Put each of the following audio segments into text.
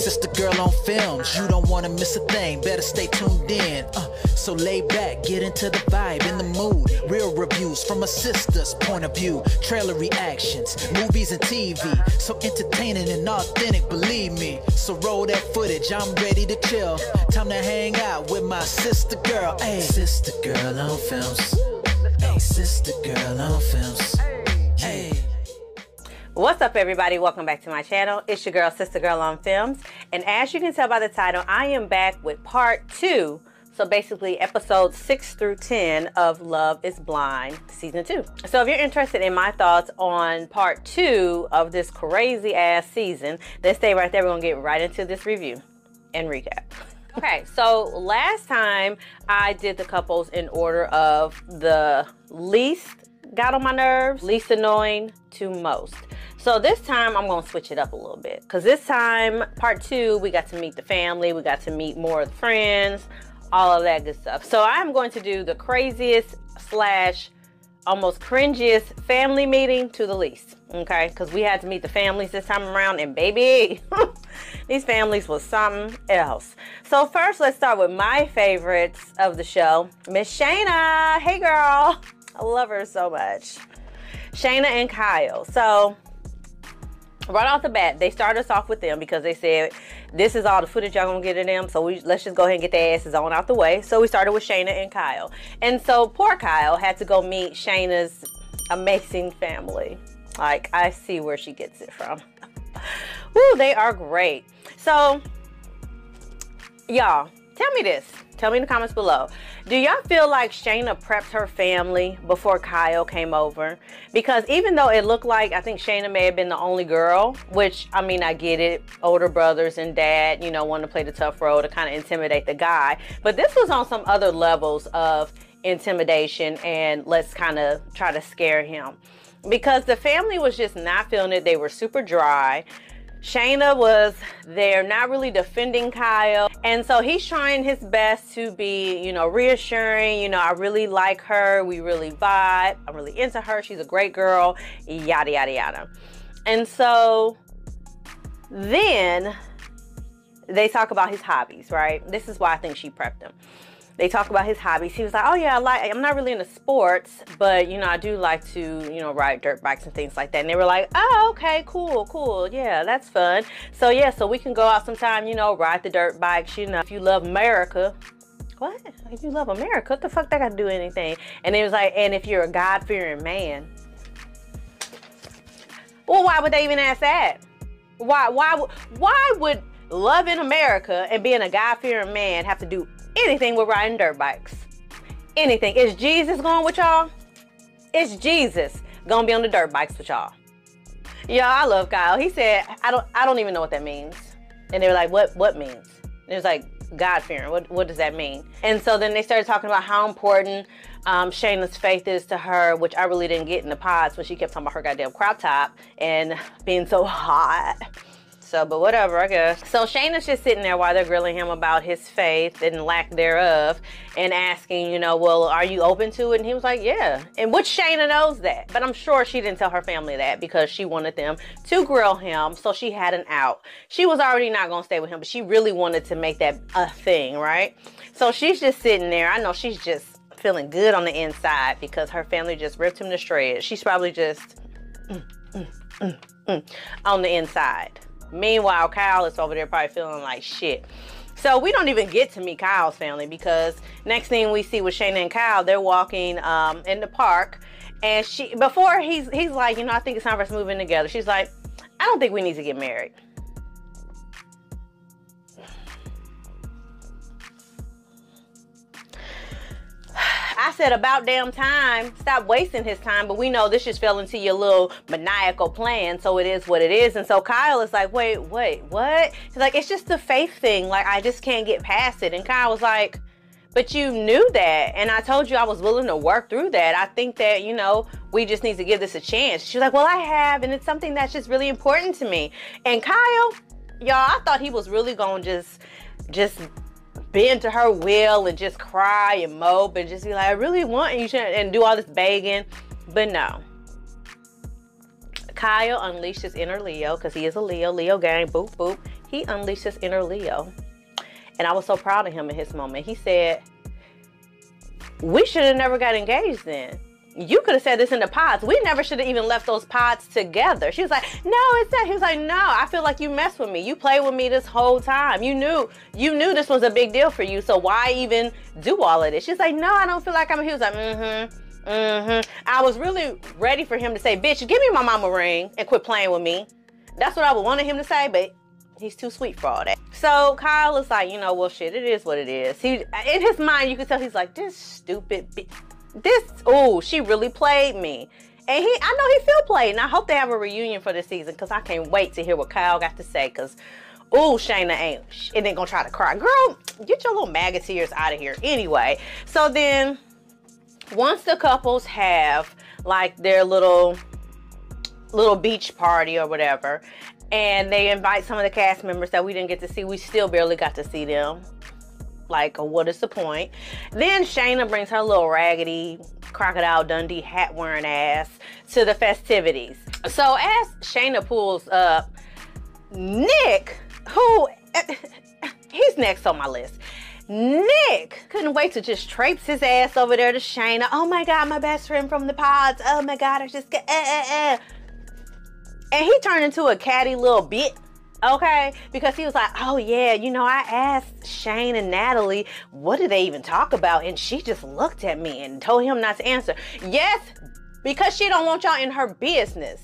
sister girl on films. You don't wanna miss a thing, better stay tuned in. So lay back, get into the vibe, in the mood. Real reviews from a sister's point of view. Trailer reactions, movies and TV. So entertaining and authentic, believe me. So roll that footage, I'm ready to chill. Time to hang out with my sister girl. Hey, sister girl on films. Hey, sister girl on films. Hey. What's up, everybody? Welcome back to my channel. It's your girl, Sister Girl on Films. And as you can tell by the title, I am back with part 2. So basically episodes 6 through 10 of Love is Blind season 2. So if you're interested in my thoughts on part 2 of this crazy ass season, then stay right there. We're gonna get right into this review and recap. Okay, so last time I did the couples in order of the least got on my nerves, least annoying to most. So this time I'm gonna switch it up a little bit, because this time, part 2, we got to meet the family, we got to meet more of the friends, all of that good stuff. So I'm going to do the craziest slash almost cringiest family meeting to the least, okay? Because we had to meet the families this time around, and baby, these families was something else. So first, let's start with my favorites of the show, Miss Shaina. Hey girl, I love her so much. Shaina and Kyle. So right off the bat, they started us off with them because they said, this is all the footage y'all gonna get of them, so let's just go ahead and get their asses on out the way. So we started with Shaina and Kyle. And so poor Kyle had to go meet Shaina's amazing family. Like, I see where she gets it from. Woo, they are great. So, y'all, tell me this. Tell me in the comments below. Do y'all feel like Shaina prepped her family before Kyle came over? Because even though it looked like, I think Shaina may have been the only girl, which, I mean, I get it. Older brothers and dad, you know, want to play the tough role to kind of intimidate the guy. But this was on some other levels of intimidation, and let's kind of try to scare him. Because the family was just not feeling it. They were super dry. Shaina was there not really defending Kyle, and so he's trying his best to be, you know, reassuring, you know, I really like her, we really vibe, I'm really into her, she's a great girl, yada yada yada. And so then they talk about his hobbies, right? This is why I think she prepped him. They talk about his hobbies. He was like, oh yeah, I'm not really into sports, but you know, I do like to, you know, ride dirt bikes and things like that. And they were like, oh, okay, cool. Yeah, that's fun. So yeah, so we can go out sometime, you know, ride the dirt bikes, you know, if you love America. What? If you love America, what the fuck that got to do with anything? And it was like, and if you're a God-fearing man. Well, why would they even ask that? Why would loving America and being a God-fearing man have to do anything with riding dirt bikes? Anything. Is Jesus going with y'all? Is Jesus gonna be on the dirt bikes with y'all? Y'all, I love Kyle. He said, I don't even know what that means. And they were like, what means? And it was like, God-fearing. What does that mean? And so then they started talking about how important Shaina's faith is to her, which I really didn't get in the pods when she kept talking about her goddamn crop top and being so hot. So, but whatever, I guess. So Shaina's just sitting there while they're grilling him about his faith and lack thereof, and asking, you know, well, are you open to it? And he was like, yeah. And which Shaina knows that. But I'm sure she didn't tell her family that because she wanted them to grill him, so she had an out. She was already not going to stay with him, but she really wanted to make that a thing, right? So she's just sitting there. I know she's just feeling good on the inside because her family just ripped him to shreds. She's probably just on the inside. Meanwhile, Kyle is over there probably feeling like shit. So we don't even get to meet Kyle's family, because next thing we see with Shaina and Kyle, they're walking in the park, and before he's like, you know, I think it's time for us to move in together. She's like, I don't think we need to get married. I said, about damn time. Stop wasting his time. But we know this just fell into your little maniacal plan, so it is what it is. And so Kyle is like, wait, what? He's like, it's just the faith thing. Like, I just can't get past it. And Kyle was like, but you knew that, and I told you I was willing to work through that. I think that, you know, we just need to give this a chance. She's like, well, I have, and it's something that's just really important to me. And Kyle, y'all, I thought he was really gonna just bend to her will and just cry and mope and just be like, I really want you to, and do all this begging. But no. Kyle unleashed his inner Leo, because he is a Leo gang, boop, boop. he unleashed his inner Leo. And I was so proud of him in his moment. He said, we should have never got engaged then. You could have said this in the pods. We never should have even left those pods together. She was like, no, it's not. He was like, no, I feel like you messed with me. You played with me this whole time. You knew this was a big deal for you. So why even do all of this? She's like, no, I don't feel like I'm. He was like, I was really ready for him to say, bitch, give me my mama ring and quit playing with me. That's what I would want him to say, but he's too sweet for all that. So Kyle is like, well, shit, it is what it is. He, in his mind, you can tell he's like, this stupid bitch. She really played me. And I know he feel played. And I hope they have a reunion for this season, because I can't wait to hear what Kyle got to say. Because, Shayna ain't gonna try to cry. Girl, get your little MAGA tears out of here. Anyway, so then once the couples have like their little beach party or whatever, and they invite some of the cast members that we didn't get to see, we still barely got to see them. Like, what is the point? Then Shayna brings her little raggedy Crocodile Dundee hat wearing ass to the festivities. So as Shayna pulls up, Nick, who he's next on my list. Nick couldn't wait to just traipse his ass over there to Shayna. Oh my God, my best friend from the pods. Oh my God, I just get And he turned into a catty little bit. Okay, because he was like, oh yeah, I asked Shayne and Natalie, what did they even talk about? And she just looked at me and told him not to answer. Yes, because she don't want y'all in her business.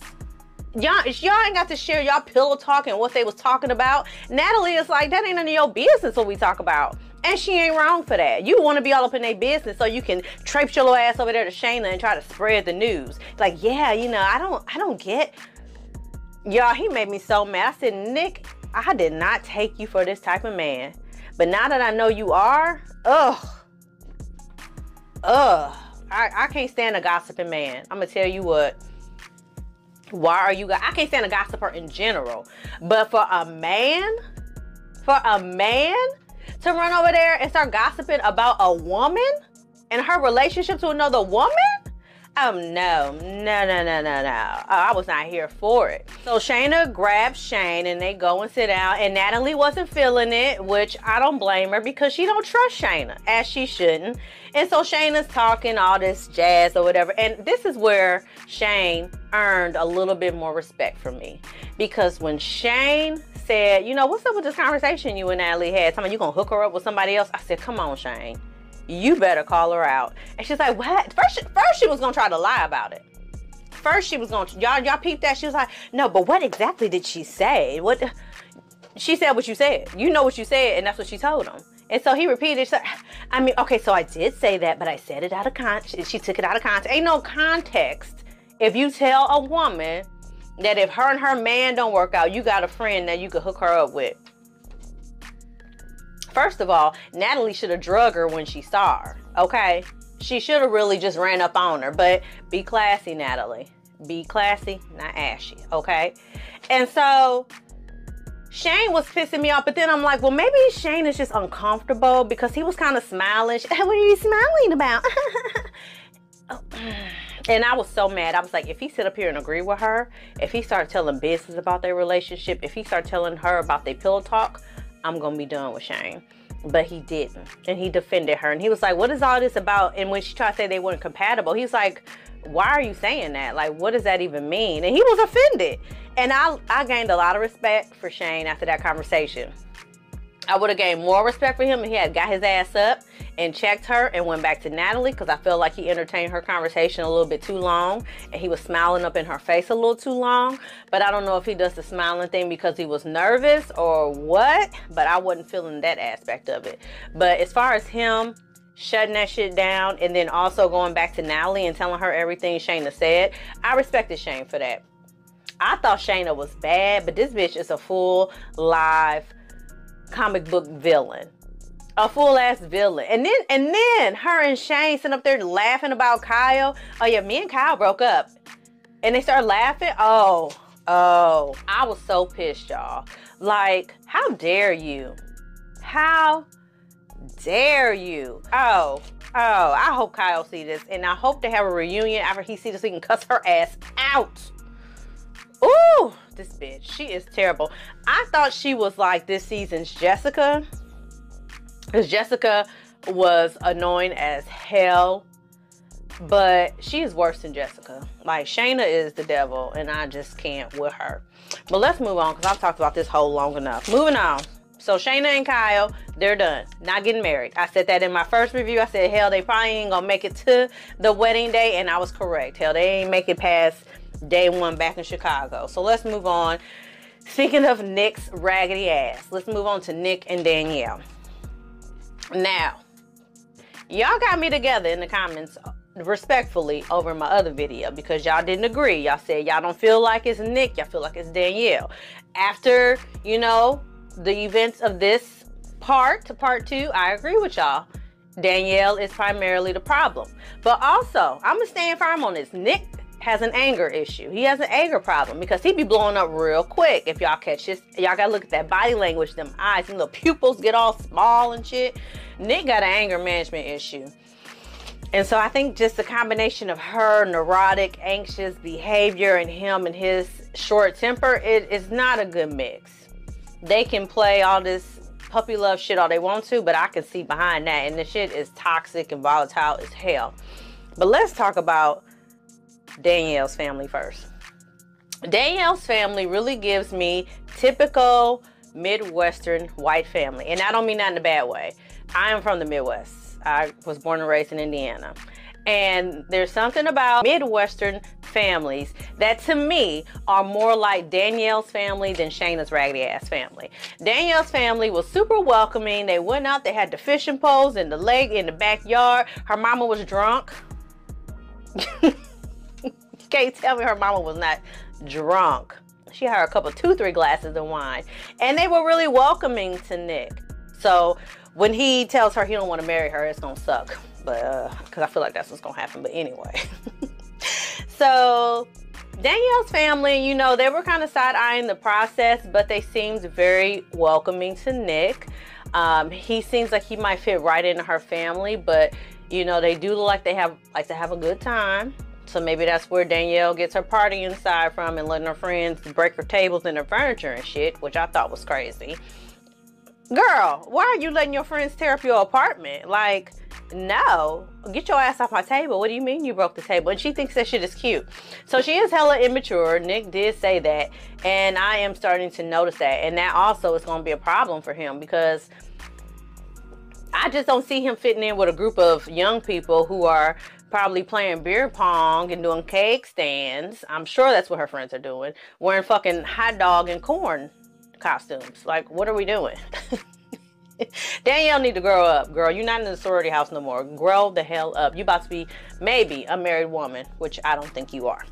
Y'all ain't got to share y'all pillow talk and what they was talking about. Natalie is like, that ain't none of your business what we talk about. And she ain't wrong for that. You want to be all up in their business so you can traipse your little ass over there to Shayna and try to spread the news. Like, yeah, I don't get. Y'all, he made me so mad. I said, Nick, I did not take you for this type of man. But now that I know you are, I can't stand a gossiping man. I'm going to tell you what. Why are you I can't stand a gossiper in general. But for a man to run over there and start gossiping about a woman and her relationship to another woman? No. I was not here for it. So Shayna grabs Shayne and they go and sit down, and Natalie wasn't feeling it, which I don't blame her because she don't trust Shayna, as she shouldn't. And so Shayna's talking all this jazz or whatever. And this is where Shayne earned a little bit more respect from me. Because when Shayne said, what's up with this conversation you and Natalie had? Somebody, you gonna hook her up with somebody else? I said, come on, Shayne. You better call her out. And she's like, what? First she was gonna try to lie about it. First she was gonna, y'all peeped that. She was like, no, but what exactly did she say? What? She said what you said. You know what you said, and that's what she told him. And so he repeated. She's like, okay, so I did say that, but I said it out of context. She took it out of context. Ain't no context. If you tell a woman that if her and her man don't work out, you got a friend that you could hook her up with. First of all, Natalie should have drug her when she saw her, okay? She should have really just ran up on her, but be classy, Natalie. Be classy, not ashy, okay? And so Shayne was pissing me off, but then I'm like, well, maybe Shayne is just uncomfortable because he was kind of smiling. What are you smiling about? And I was so mad. I was like, if he sit up here and agree with her, if he started telling business about their relationship, if he started telling her about their pillow talk, I'm gonna be done with Shayne. But he didn't, and he defended her, and he was like, what is all this about? And when she tried to say they weren't compatible, he's like, why are you saying that? Like, what does that even mean? And he was offended. And I gained a lot of respect for Shayne after that conversation. I would have gained more respect for him if he had got his ass up and checked her and went back to Natalie, because I feel like he entertained her conversation a little bit too long and he was smiling up in her face a little too long. But I don't know if he does the smiling thing because he was nervous or what, but I wasn't feeling that aspect of it. But as far as him shutting that shit down and then also going back to Natalie and telling her everything Shayna said, I respected Shayne for that. I thought Shayna was bad, but this bitch is a full live comic book villain. A full ass villain. And then her and Shayne sitting up there laughing about Kyle. Oh yeah, me and Kyle broke up. And they started laughing. Oh, I was so pissed, y'all. Like, how dare you? How dare you? Oh, I hope Kyle see this. And I hope they have a reunion after he sees this so he can cuss her ass out. Ooh, this bitch, she is terrible. I thought she was like this season's Jessica, because Jessica was annoying as hell, but she is worse than Jessica. Like, Shayna is the devil, and I just can't with her. But let's move on, because I've talked about this whole long enough. Moving on. So Shaina and Kyle, they're done. Not getting married. I said that in my first review. I said, hell, they probably ain't gonna make it to the wedding day, and I was correct. Hell, they ain't make it past day one back in Chicago. So let's move on. Speaking of Nick's raggedy ass, let's move on to Nick and Danielle. Now, y'all got me together in the comments respectfully over my other video because y'all didn't agree. Y'all said y'all don't feel like it's Nick, y'all feel like it's Danielle. After, you know, the events of this part 2, I agree with y'all. Danielle is primarily the problem. But also, I'm gonna stand firm on this. Nick has an anger issue. He has an anger problem because he be blowing up real quick. If y'all catch this, y'all gotta look at that body language, them eyes, and little pupils get all small and shit. Nick got an anger management issue. And so I think just the combination of her neurotic, anxious behavior and him and his short temper, it is not a good mix. They can play all this puppy love shit all they want to, but I can see behind that, and the shit is toxic and volatile as hell. But let's talk about Danielle's family first. Danielle's family really gives me typical Midwestern white family, and I don't mean that in a bad way. I am from the Midwest. I was born and raised in Indiana. And there's something about Midwestern families that to me are more like Danielle's family than Shayna's raggedy ass family. Danielle's family was super welcoming. They went out, they had the fishing poles in the backyard. Her mama was drunk. You can't tell me her mama was not drunk. She had a couple, 2-3 glasses of wine. And they were really welcoming to Nick. So when he tells her he don't want to marry her, it's gonna suck. But because I feel like that's what's gonna happen. But anyway. So Danielle's family, you know, they were kind of side-eyeing the process, but they seemed very welcoming to Nick. He seems like he might fit right into her family, but you know, they do like to have a good time. So maybe that's where Danielle gets her party inside from and letting her friends break her tables and her furniture and shit, which I thought was crazy. Girl, why are you letting your friends tear up your apartment? Like, no, get your ass off my table. What do you mean you broke the table? And she thinks that shit is cute. So she is hella immature. Nick did say that. And I am starting to notice that. And that also is going to be a problem for him because I just don't see him fitting in with a group of young people who are probably playing beer pong and doing cake stands. I'm sure that's what her friends are doing. Wearing fucking hot dog and corn costumes. Like, what are we doing? Danielle need to grow up, girl. You're not in the sorority house no more. Grow the hell up. You about to be maybe a married woman, which I don't think you are.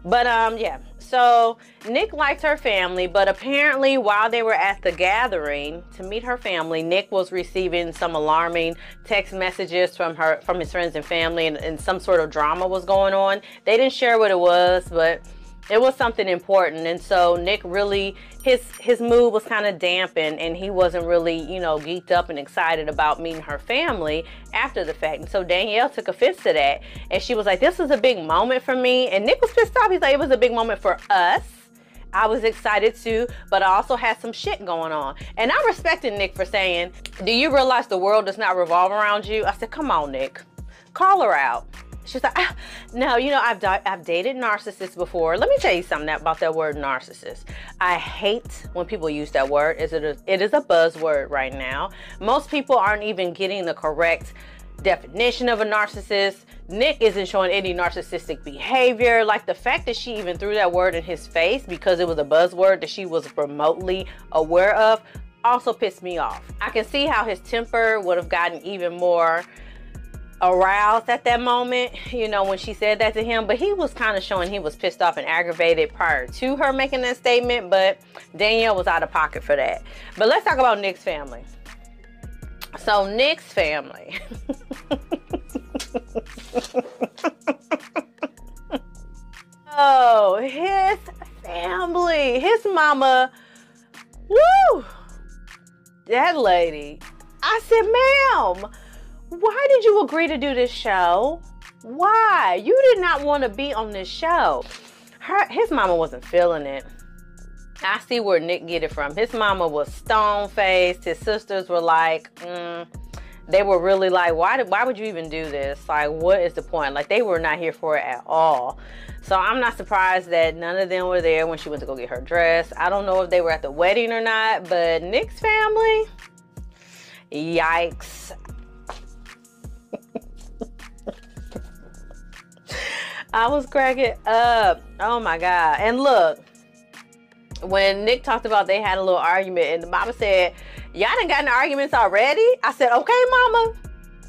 But yeah. So Nick liked her family, but apparently while they were at the gathering to meet her family, Nick was receiving some alarming text messages from his friends and family, and some sort of drama was going on. They didn't share what it was, but it was something important. And so Nick really, his mood was kind of dampened, and he wasn't really, you know, geeked up and excited about meeting her family after the fact. And so Danielle took offense to that, and she was like, this was a big moment for me. And Nick was pissed off. He's like, it was a big moment for us. I was excited too, but I also had some shit going on. And I respected Nick for saying, do you realize the world does not revolve around you? I said, come on, Nick, call her out. She's like, no, you know, I've dated narcissists before. Let me tell you something about that word narcissist. I hate when people use that word. It is a buzzword right now. Most people aren't even getting the correct definition of a narcissist. Nick isn't showing any narcissistic behavior. Like, the fact that she even threw that word in his face because it was a buzzword that she was remotely aware of also pissed me off. I can see how his temper would have gotten even more aroused at that moment, you know, when she said that to him, but he was kind of showing he was pissed off and aggravated prior to her making that statement, but Danielle was out of pocket for that. But let's talk about Nick's family. So Nick's family. Oh, his family, his mama, woo, that lady. I said, ma'am, why did you agree to do this show? Why? You did not want to be on this show. his mama wasn't feeling it. I see where Nick get it from. His mama was stone-faced. His sisters were like, they were really like, why would you even do this? Like, what is the point? Like, they were not here for it at all. So I'm not surprised that none of them were there when she went to go get her dress. I don't know if they were at the wedding or not, but Nick's family, yikes. I was cracking up. Oh my God. And look, when Nick talked about they had a little argument and the mama said, y'all done got in arguments already? I said, okay, mama.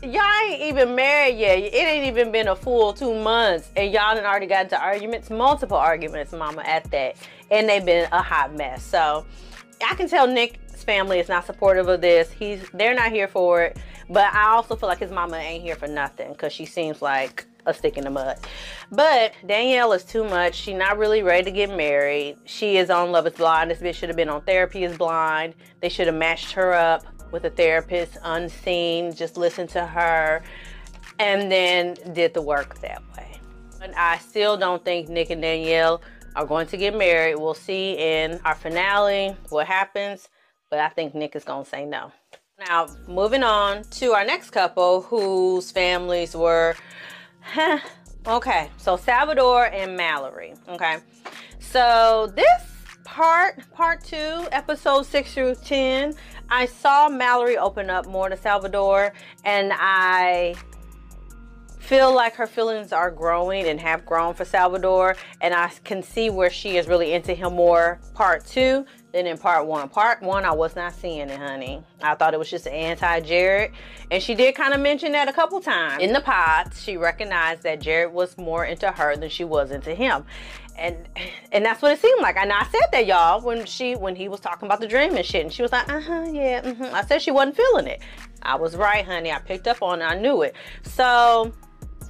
Y'all ain't even married yet. It ain't even been a full 2 months. And y'all done already got into arguments, multiple arguments, mama, at that. And they've been a hot mess. So I can tell Nick's family is not supportive of this. They're not here for it. But I also feel like his mama ain't here for nothing because she seems like a stick in the mud. But Danielle is too much. She's not really ready to get married. She is on Love is Blind. This bitch should have been on Therapy is Blind. They should have matched her up with a therapist unseen, just listen to her, and then did the work that way. And I still don't think Nick and Danielle are going to get married. We'll see in our finale what happens, but I think Nick is going to say no. Now, moving on to our next couple whose families were, okay, so Salvador and Mallory, okay. So this part 2, episode 6 through 10, I saw Mallory open up more to Salvador, and I feel like her feelings are growing and have grown for Salvador, and I can see where she is really into him more part 2 than in part 1. Part 1, I was not seeing it, honey. I thought it was just anti-Jarrette, and she did kind of mention that a couple times. In the pods, she recognized that Jarrette was more into her than she was into him. And that's what it seemed like. And I said that, y'all, when he was talking about the dream and shit. And she was like, yeah, I said she wasn't feeling it. I was right, honey. I picked up on it. I knew it. So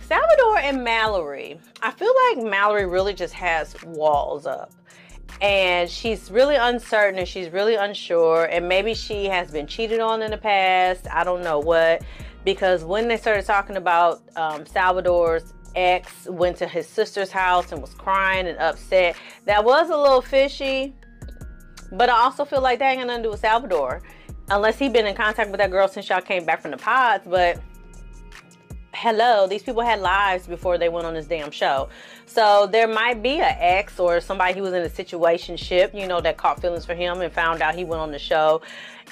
Salvador and Mallory, I feel like Mallory really just has walls up. And she's really uncertain and she's really unsure. And maybe she has been cheated on in the past. I don't know what. Because when they started talking about Salvador's ex went to his sister's house and was crying and upset, that was a little fishy. But I also feel like that ain't got nothing to do with Salvador, unless he been in contact with that girl since y'all came back from the pods. But hello, these people had lives before they went on this damn show. So there might be an ex or somebody who was in a situationship, you know, that caught feelings for him and found out he went on the show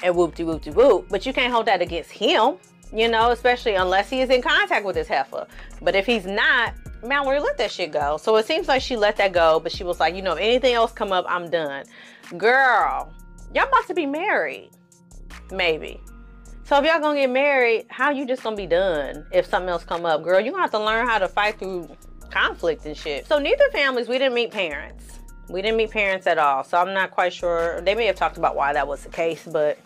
and whoop-de-whoop-de-whoop. But you can't hold that against him, you know, especially unless he is in contact with his heifer. But if he's not, Mallory, let that shit go. So it seems like she let that go, but she was like, you know, if anything else come up, I'm done. Girl, y'all about to be married. Maybe. So if y'all gonna get married, how you just gonna be done if something else come up? Girl, you gonna have to learn how to fight through conflict and shit. So neither families, we didn't meet parents. We didn't meet parents at all. So I'm not quite sure. They may have talked about why that was the case, but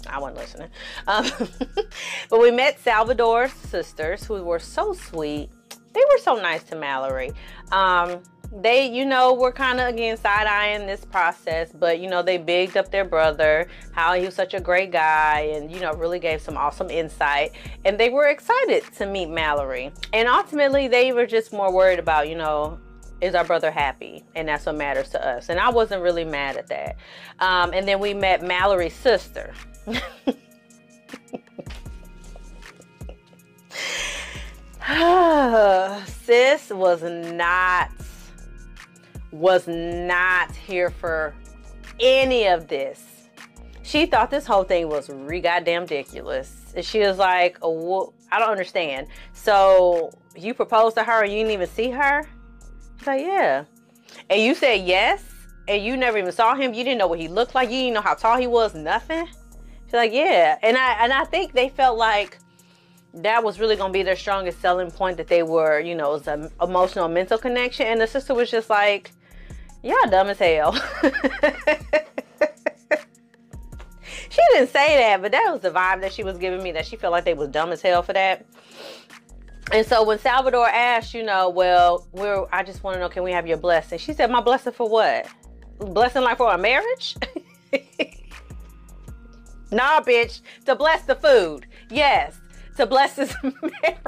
I wasn't listening. But we met Salvador's sisters, who were so sweet. They were so nice to Mallory. They, you know, were kind of, again, side-eyeing this process, but, you know, they bigged up their brother, how he was such a great guy, and, you know, really gave some awesome insight. And they were excited to meet Mallory. And ultimately, they were just more worried about, you know, is our brother happy? And that's what matters to us. And I wasn't really mad at that. And then we met Mallory's sister. Sis was not here for any of this. She thought this whole thing was goddamn ridiculous. And she was like, oh, I don't understand. So you proposed to her and you didn't even see her? She's like, yeah. And you said yes? And you never even saw him? You didn't know what he looked like? You didn't know how tall he was? Nothing? She's like, yeah. And I think they felt like that was really going to be their strongest selling point, that they were, you know, it was an emotional, mental connection. And the sister was just like, y'all dumb as hell. She didn't say that, but that was the vibe that she was giving me, that she felt like they was dumb as hell for that. And so when Salvador asked, you know, well, I just want to know, can we have your blessing? She said, my blessing for what? Blessing like for a marriage? Nah, bitch. To bless the food. Yes. To bless his marriage.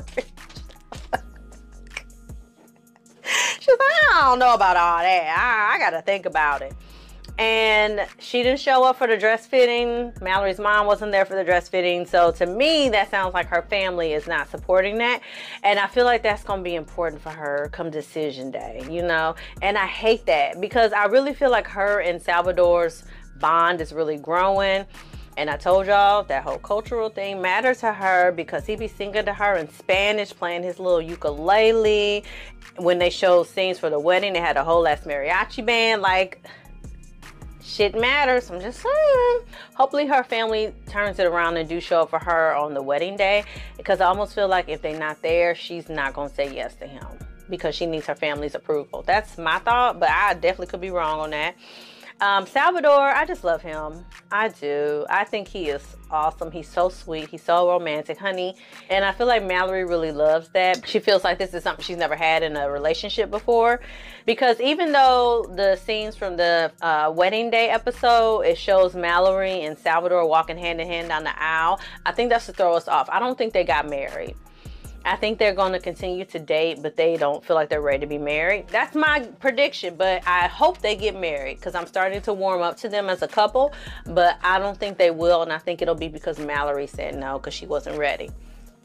She She's like, I don't know about all that. I got to think about it. And she didn't show up for the dress fitting. Mallory's mom wasn't there for the dress fitting. So to me, that sounds like her family is not supporting that. And I feel like that's going to be important for her come decision day, you know. And I hate that because I really feel like her and Salvador's bond is really growing. And I told y'all that whole cultural thing matters to her because he be singing to her in Spanish, playing his little ukulele. When they showed scenes for the wedding, they had a whole ass mariachi band. Like, shit matters. I'm just saying. Hopefully her family turns it around and do show up for her on the wedding day. Because I almost feel like if they're not there, she's not going to say yes to him. Because she needs her family's approval. That's my thought, but I definitely could be wrong on that. Salvador, I just love him. I do. I think he is awesome. He's so sweet. He's so romantic, honey. And I feel like Mallory really loves that. She feels like this is something she's never had in a relationship before. Because even though the scenes from the wedding day episode, it shows Mallory and Salvador walking hand in hand down the aisle, I think that's to throw us off. I don't think they got married. I think they're going to continue to date, but they don't feel like they're ready to be married. That's my prediction, but I hope they get married because I'm starting to warm up to them as a couple, but I don't think they will, and I think it'll be because Mallory said no because she wasn't ready.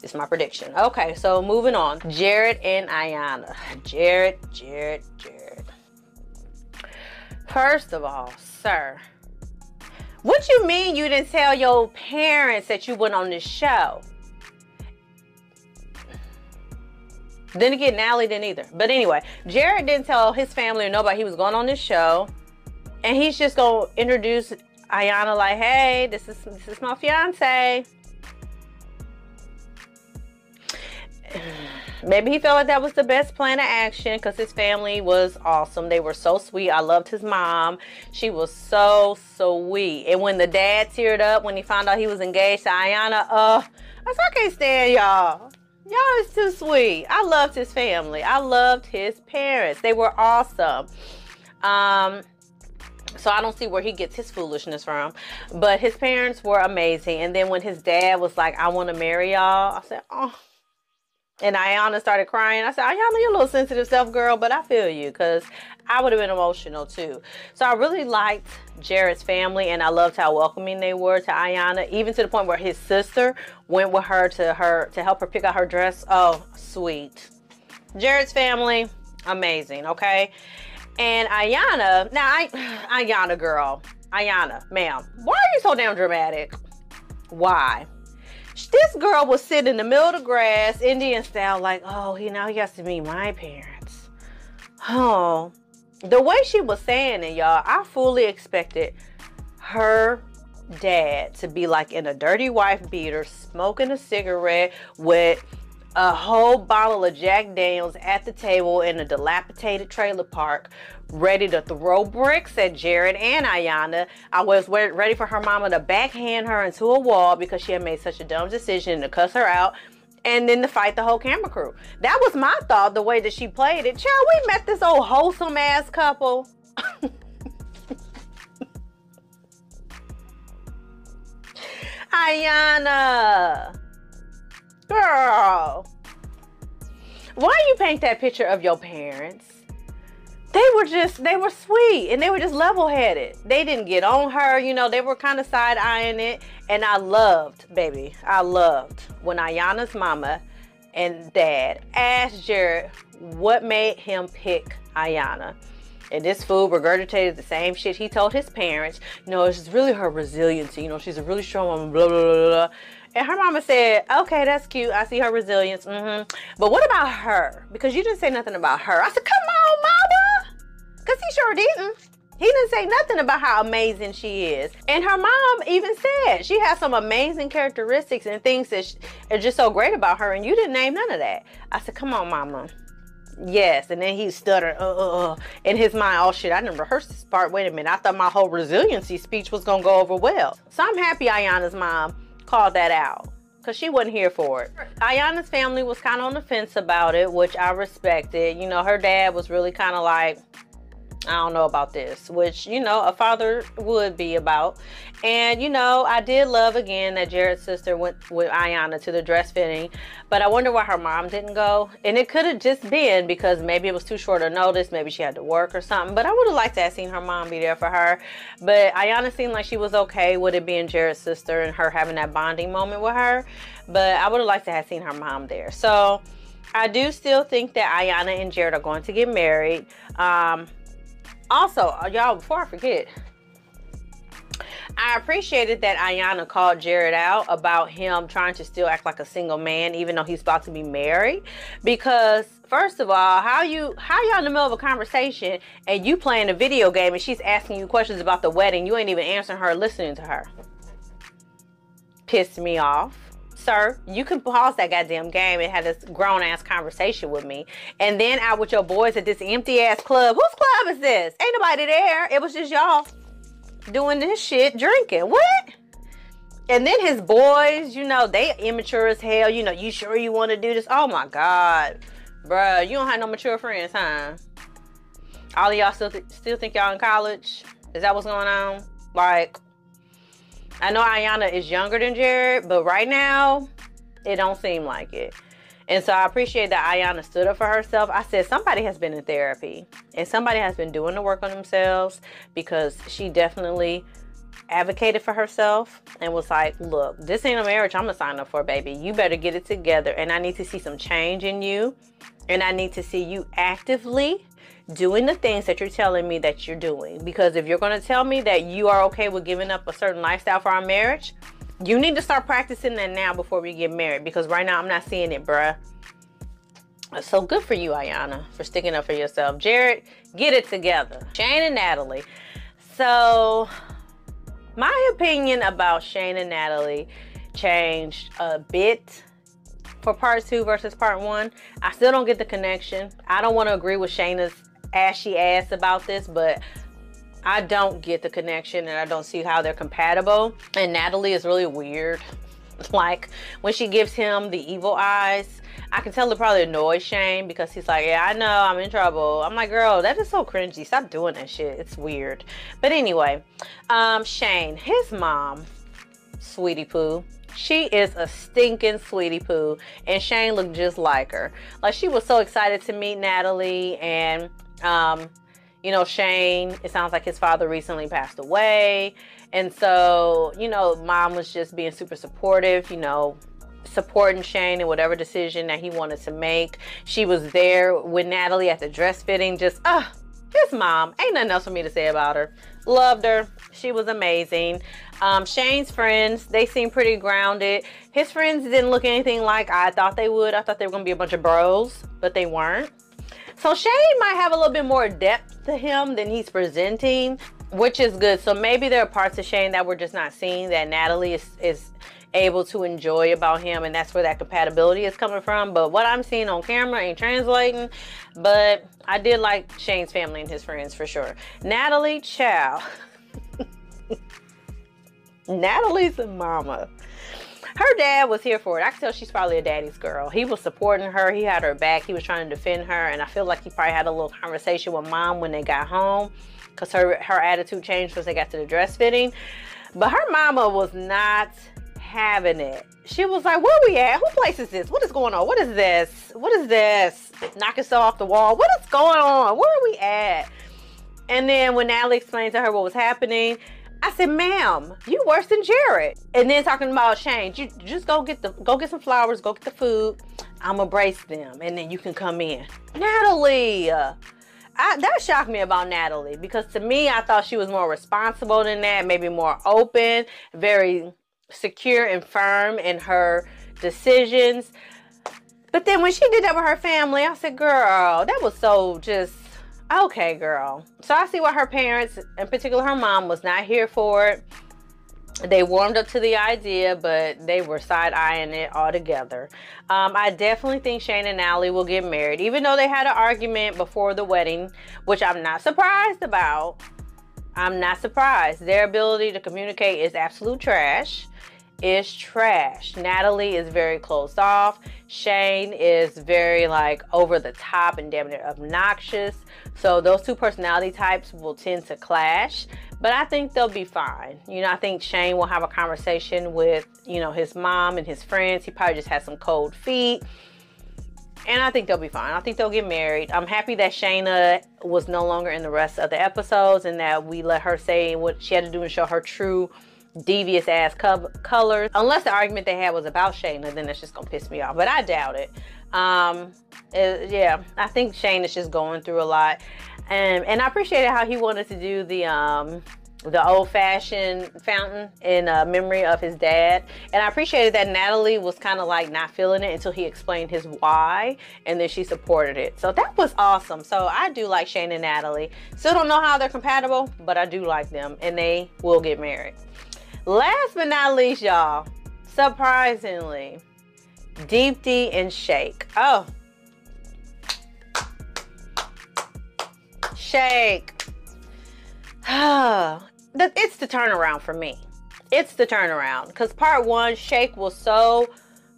It's my prediction. Okay, so moving on. Jarrette and Iyanna. Jarrette. First of all, sir, what you mean you didn't tell your parents that you went on this show? Then again, Natalie didn't either. But anyway, Jarrette didn't tell his family or nobody he was going on this show. And he's just going to introduce Iyanna like, hey, this is my fiance. Maybe he felt like that was the best plan of action because his family was awesome. They were so sweet. I loved his mom. She was so sweet. And when the dad teared up when he found out he was engaged to Iyanna, I can't stand y'all. Y'all is too sweet. I loved his family. I loved his parents. They were awesome. So I don't see where he gets his foolishness from. But his parents were amazing. And then when his dad was like, I want to marry y'all, I said, oh. And Iyanna started crying. I said, Iyanna, you're a little sensitive self, girl, but I feel you because I would have been emotional too. So I really liked Jarrette's family and I loved how welcoming they were to Iyanna, even to the point where his sister went with her to help her pick out her dress. Oh, sweet. Jarrette's family, amazing, okay? And Iyanna, now Iyanna girl, Iyanna, ma'am, why are you so damn dramatic? Why? This girl was sitting in the middle of the grass, Indian style, like, oh, he has to meet my parents. Oh, the way she was saying it, y'all, I fully expected her dad to be like in a dirty wife beater, smoking a cigarette with a whole bottle of Jack Daniels at the table in a dilapidated trailer park, ready to throw bricks at Jarrette and Iyanna. I was ready for her mama to backhand her into a wall because she had made such a dumb decision to cuss her out and then to fight the whole camera crew. That was my thought, the way that she played it. Child, we met this old wholesome ass couple. Iyanna. Girl, why you paint that picture of your parents? They were sweet and they were just level-headed. They didn't get on her, they were kind of side-eyeing it. And I loved when Iyanna's mama and dad asked Jarrette what made him pick Iyanna. And this fool regurgitated the same shit he told his parents. It's really her resiliency. She's a really strong woman, blah, blah, blah, blah. And her mama said, okay, that's cute. I see her resilience. But what about her? Because you didn't say nothing about her. I said, come on, mama. Because he sure didn't. He didn't say nothing about how amazing she is. And her mom even said she has some amazing characteristics and things that are just so great about her. And you didn't name none of that. I said, come on, mama. Yes. And then he stuttered in his mind. Oh, shit, I didn't rehearse this part. Wait a minute. I thought my whole resiliency speech was going to go over well. So I'm happy Iyanna's mom called that out because she wasn't here for it. Iyanna's family was kind of on the fence about it, which I respected. Her dad was really kind of like, I don't know about this, which, you know, a father would be about. And, you know, I did love again that Jarrette's sister went with Iyanna to the dress fitting, but I wonder why her mom didn't go. And it could have just been because maybe it was too short a notice. Maybe she had to work or something, but I would have liked to have seen her mom be there for her. But Iyanna seemed like she was okay with it being Jarrette's sister and her having that bonding moment with her. But I would have liked to have seen her mom there. So I do still think that Iyanna and Jarrette are going to get married. Also, y'all, before I forget, I appreciated that Iyanna called Jarrette out about him trying to still act like a single man even though he's about to be married. Because first of all, how y'all in the middle of a conversation and you playing a video game and she's asking you questions about the wedding, you ain't even answering her, listening to her. Pissed me off. Sir, you can pause that goddamn game and have this grown-ass conversation with me. And then out with your boys at this empty-ass club. Whose club is this? Ain't nobody there. It was just y'all doing this shit, drinking. What? And then his boys, you know, they immature as hell. You know, you sure you want to do this? Oh, my God. Bruh, you don't have no mature friends, huh? All of y'all still think y'all in college? Is that what's going on? Like, I know Iyanna is younger than Jarrette, but right now, it don't seem like it. And so I appreciate that Iyanna stood up for herself. I said somebody has been in therapy and somebody has been doing the work on themselves because she definitely advocated for herself and was like, look, this ain't a marriage I'm gonna sign up for, baby. You better get it together and I need to see some change in you and I need to see you actively doing the things that you're telling me that you're doing. Because if you're going to tell me that you are okay with giving up a certain lifestyle for our marriage, you need to start practicing that now before we get married. Because right now I'm not seeing it, bruh. So good for you, Iyanna, for sticking up for yourself. Jarrette, get it together. Shayne and Natalie. So my opinion about Shayne and Natalie changed a bit for part 2 versus part 1. I still don't get the connection. I don't want to agree with Shayna's ashy ass about this, but I don't get the connection and I don't see how they're compatible. And Natalie is really weird. Like when she gives him the evil eyes, I can tell it probably annoys Shayne because he's like, yeah, I know I'm in trouble. I'm like, girl, that is so cringy. Stop doing that shit. It's weird. But anyway, Shayne, his mom, Sweetie Poo, she is a stinking sweetie poo, and Shayne looked just like her. Like, she was so excited to meet Natalie, and you know, Shayne, it sounds like his father recently passed away, and so, you know, mom was just being super supportive, you know, supporting Shayne in whatever decision that he wanted to make. She was there with Natalie at the dress fitting, just his mom, ain't nothing else for me to say about her. Loved her. She was amazing. Shayne's friends, they seemed pretty grounded. His friends didn't look anything like I thought they would. I thought they were going to be a bunch of bros, but they weren't. So Shayne might have a little bit more depth to him than he's presenting, which is good. So maybe there are parts of Shayne that we're just not seeing that Natalie is able to enjoy about him, and that's where that compatibility is coming from. But what I'm seeing on camera ain't translating. But I did like Shayne's family and his friends for sure. Natalie, child. Natalie's a mama. Her dad was here for it. I can tell she's probably a daddy's girl. He was supporting her. He had her back. He was trying to defend her. And I feel like he probably had a little conversation with mom when they got home, because her attitude changed once they got to the dress fitting. But her mama was not having it. She was like, where we at? Who place is this? What is going on? What is this? What is this? Knocking stuff off the wall. What is going on? Where are we at? And then when Natalie explained to her what was happening, I said, ma'am, you worse than Jarrette. And then talking about Shayne, you just go get some flowers, go get the food. I'ma brace them and then you can come in. Natalie, that shocked me about Natalie, because to me, I thought she was more responsible than that, maybe more open, very secure and firm in her decisions. But then when she did that with her family, I said, girl, that was so just, okay, girl. So I see why her parents, in particular her mom, was not here for it. They warmed up to the idea, but they were side-eyeing it altogether. I definitely think Shayne and Natalie will get married, even though they had an argument before the wedding, which I'm not surprised about. I'm not surprised. Their ability to communicate is absolute trash. is trash. Natalie is very closed off. Shayne is very like over the top and damn near obnoxious. So those two personality types will tend to clash, but I think they'll be fine. You know, I think Shayne will have a conversation with, you know, his mom and his friends. He probably just has some cold feet. And I think they'll be fine. I think they'll get married. I'm happy that Shaina was no longer in the rest of the episodes and that we let her say what she had to do and show her true devious ass colors. Unless the argument they had was about Shaina, then that's just gonna piss me off. But I doubt it. Yeah, I think Shayne is just going through a lot. And I appreciated how he wanted to do the old-fashioned fountain in memory of his dad. And I appreciated that Natalie was kind of like not feeling it until he explained his why, and then she supported it. So that was awesome. So I do like Shayne and Natalie. Still don't know how they're compatible, but I do like them, and they will get married. Last but not least, y'all, surprisingly, Deepti and Shake. Oh, Shake. It's the turnaround for me. It's the turnaround. Because part one, Shake was so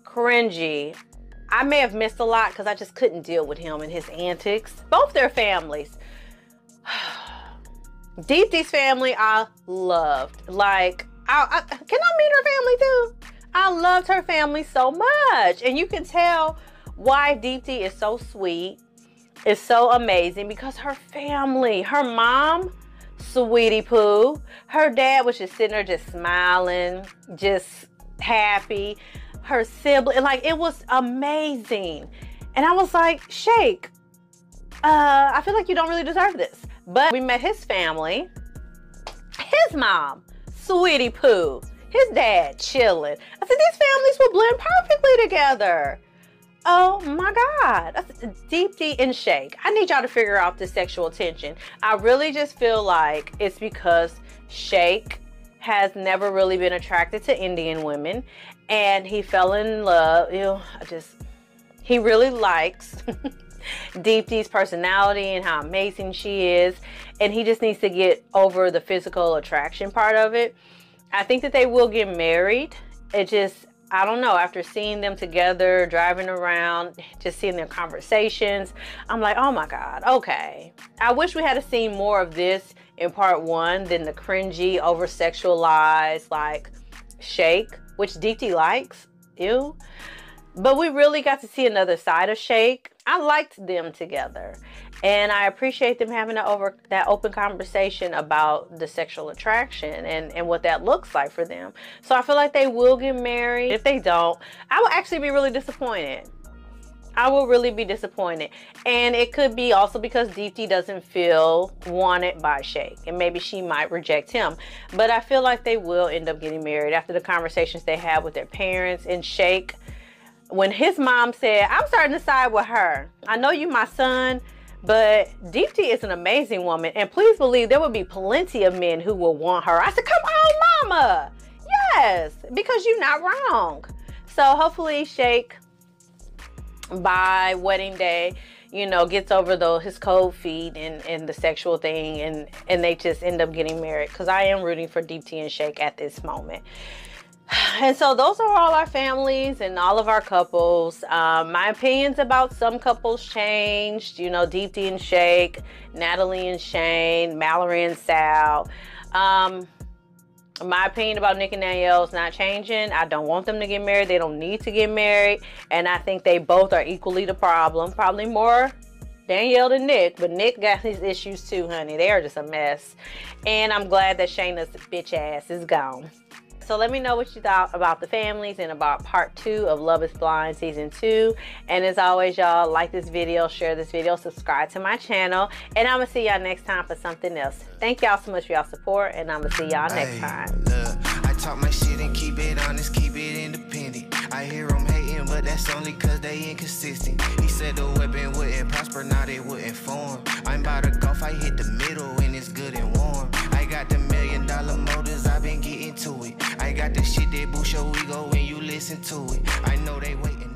cringy. I may have missed a lot because I just couldn't deal with him and his antics. Both their families. Deepti's family, I loved. Like, can I meet her family too? I loved her family so much. And you can tell why Deepti is so sweet. Is so amazing because her family, her mom, sweetie poo. Her dad was just sitting there just smiling, just happy. Her sibling, like, it was amazing. And I was like, Shake, I feel like you don't really deserve this. But we met his family, his mom, sweetie poo, his dad chilling. I said, these families will blend perfectly together. Oh my God, that's Deepti and Shake. I need y'all to figure out the sexual tension. I really just feel like it's because Shake has never really been attracted to Indian women and he fell in love. He really likes Deepti's personality and how amazing she is. And he just needs to get over the physical attraction part of it. I think that they will get married. I don't know, after seeing them together, driving around, just seeing their conversations, I'm like, oh my God, okay. I wish we had seen more of this in part one than the cringy, over-sexualized, like, Shake, which Deepti likes, ew. But we really got to see another side of Shake. I liked them together. And I appreciate them having that open conversation about the sexual attraction and what that looks like for them. So I feel like they will get married. If they don't, I will actually be really disappointed. I will really be disappointed. And it could be also because Deepti doesn't feel wanted by Shake. And maybe she might reject him. But I feel like they will end up getting married after the conversations they have with their parents. And Shake, when his mom said, I'm starting to side with her. I know you my son, but Deepti is an amazing woman. And please believe there will be plenty of men who will want her. I said, come on, mama. Yes, because you're not wrong. So hopefully Shake, by wedding day, you know, gets over his cold feet and the sexual thing. And they just end up getting married. Because I am rooting for Deepti and Shake at this moment. And so those are all our families and all of our couples. My opinions about some couples changed. You know, Deepti and Shake, Natalie and Shayne, Mallory and Sal. My opinion about Nick and Danielle is not changing. I don't want them to get married. They don't need to get married. And I think they both are equally the problem. Probably more Danielle than Nick. But Nick got his issues too, honey. They are just a mess. And I'm glad that Shayna's bitch ass is gone. So let me know what you thought about the families and about part 2 of Love is Blind season 2. And as always, y'all, like this video, share this video, subscribe to my channel. And I'm going to see y'all next time for something else. Thank y'all so much for y'all support. And I'm going to see y'all next time. I talk my shit and keep it honest, keep it independent. I hear them hating, but that's only cause they inconsistent. He said the weapon wouldn't prosper, now they wouldn't form. I'm about to golf, I hit the middle and it's good and warm. I got the $1 million motors, I've been getting to it. I got the shit that boost your ego when you listen to it. I know they waiting.